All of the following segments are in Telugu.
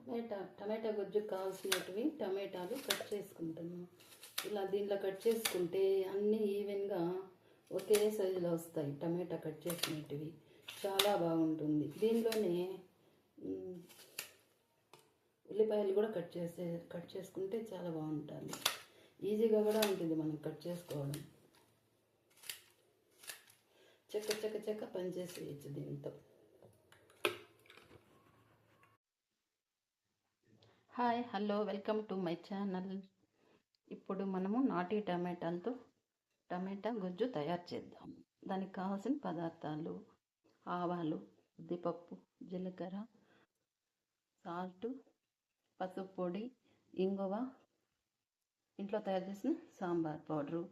టమాటా గుజ్జుకు కావాల్సినవి టమాటాలు కట్ చేసుకుంటాను. ఇలా దీంట్లో కట్ చేసుకుంటే అన్నీ ఈవెన్గా ఒకే సైజులో వస్తాయి. టమాటా కట్ చేసినవి చాలా బాగుంటుంది. దీనిలోనే ఉల్లిపాయలు కూడా కట్ చేసుకుంటే చాలా బాగుంటుంది. ఈజీగా కూడా ఉంటుంది మనం కట్ చేసుకోవడం. చెక్క పనిచేసేయచ్చు దీంతో. Hi, hello, welcome to my channel. ఇప్పుడు మనము నాటి టమాటాలతో టమాటా గుజ్జు తయారు చేద్దాం. దానికి కావాల్సిన పదార్థాలు: ఆవాలు, ఉద్దిపప్పు, జీలకర్ర, సాల్ట్, పసుపు పొడి, ఇంగువ, ఇంట్లో తయారు చేసిన సాంబార్ పౌడరు,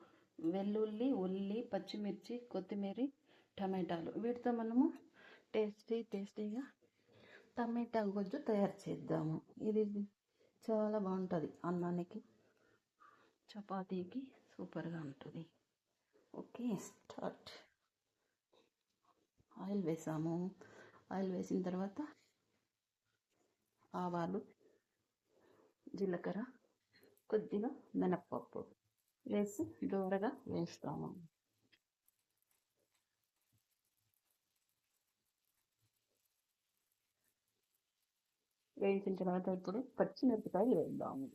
వెల్లుల్లి, ఉల్లి, పచ్చిమిర్చి, కొత్తిమీర, టమాటాలు. వీటితో మనము టేస్టీగా టమాటా గుజ్జు తయారు చేద్దాము. ఇది చాలా బాగుంటుంది. అన్నానికి, చపాతీకి సూపర్గా ఉంటుంది. Okay, start. ఆయిల్ వేసాము. ఆయిల్ వేసిన తర్వాత ఆవాలు, జీలకర్ర, కొద్దిగా మినప్పప్పు వేసి దూరగా వేస్తాము. వేయించిన తర్వాత ఇప్పుడు పచ్చిమిరపకాయలు వేద్దాము.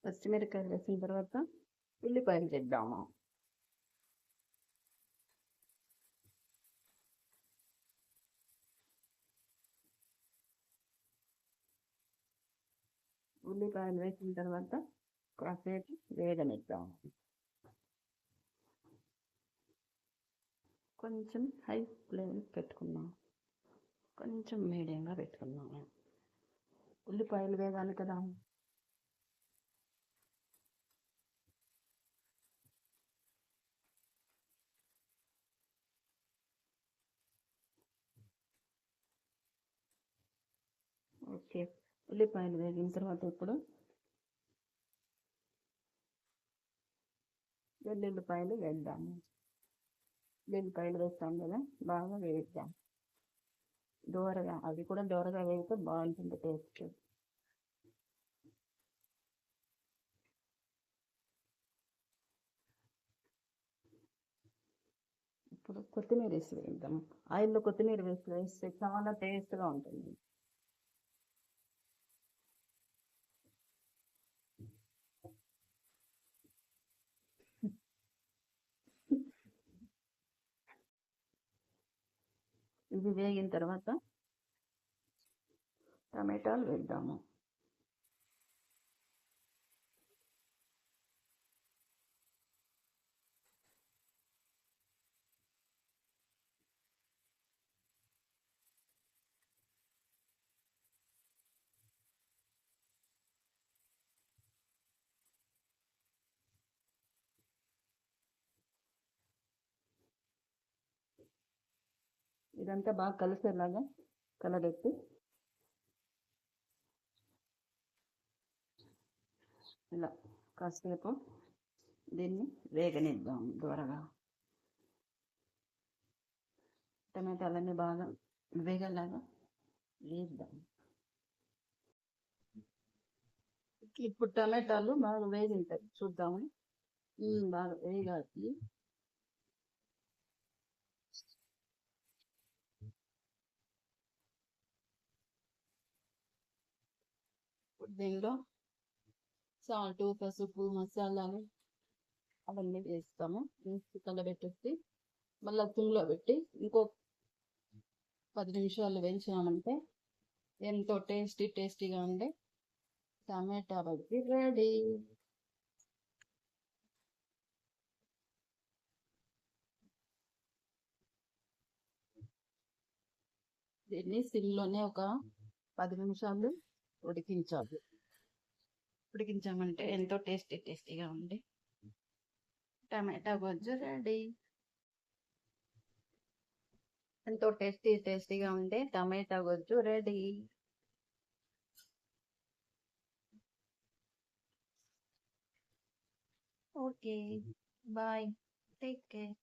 పచ్చిమిరపకాయలు వేసిన తర్వాత ఉల్లిపాయలు వేద్దాము. ఉల్లిపాయలు వేసిన తర్వాత కాసేపు వేగనిద్దాము. కొంచెం హై ఫ్లేమ్ పెట్టుకున్నాం, కొంచెం మీడియంగా పెట్టుకున్నాము. ఉల్లిపాయలు వేగాలి కదా. ఓకే, ఉల్లిపాయలు వేగిన తర్వాత ఇప్పుడు వెల్లుల్లిపాయలు వేద్దాము. వెల్లుల్లిపాయలు వేస్తాం కదా, బాగా వేద్దాం దూరగా. అవి కూడా దూరగా వేస్తే బాగుంటుంది టేస్ట్. ఇప్పుడు కొత్తిమీర వేసి వేద్దాం. ఆయిల్లో కొత్తిమీర వేస్తే చాలా టేస్ట్గా ఉంటుంది. ఇది వేగిన తర్వాత టమాటాలు వేద్దాము. ఇదంతా బాగా కలిసేలాగా కలబెట్టి ఇలా కాసేపు దీన్ని వేగనిద్దాం దూరగా. టమాటాలన్నీ బాగా వేగేలాగా వేద్దాం. ఇప్పుడు టమాటాలు బాగా వేగింటాయి, చూద్దాము. బాగా వేగాలి. దీనిలో సాల్ట్, పసుపు, మసాలాలు అవన్నీ వేస్తాము. వేసి కలబెట్టేసి మళ్ళీ సిమ్లో పెట్టి ఇంకో 10 నిమిషాలు వేయించామంటే ఎంతో టేస్టీగా ఉండే టమాటా బజ్జీ రెడీ. దీన్ని సిమ్లోనే ఒక 10 నిమిషాలు ఉడికించాలి. ఉడికించామంటే ఎంతో టేస్టీగా ఉండి టమాటా బజ్జీ రెడీ. ఎంతో టేస్టీగా ఉండే టమాటా గుజ్జు ready. Okay. Bye. Take care.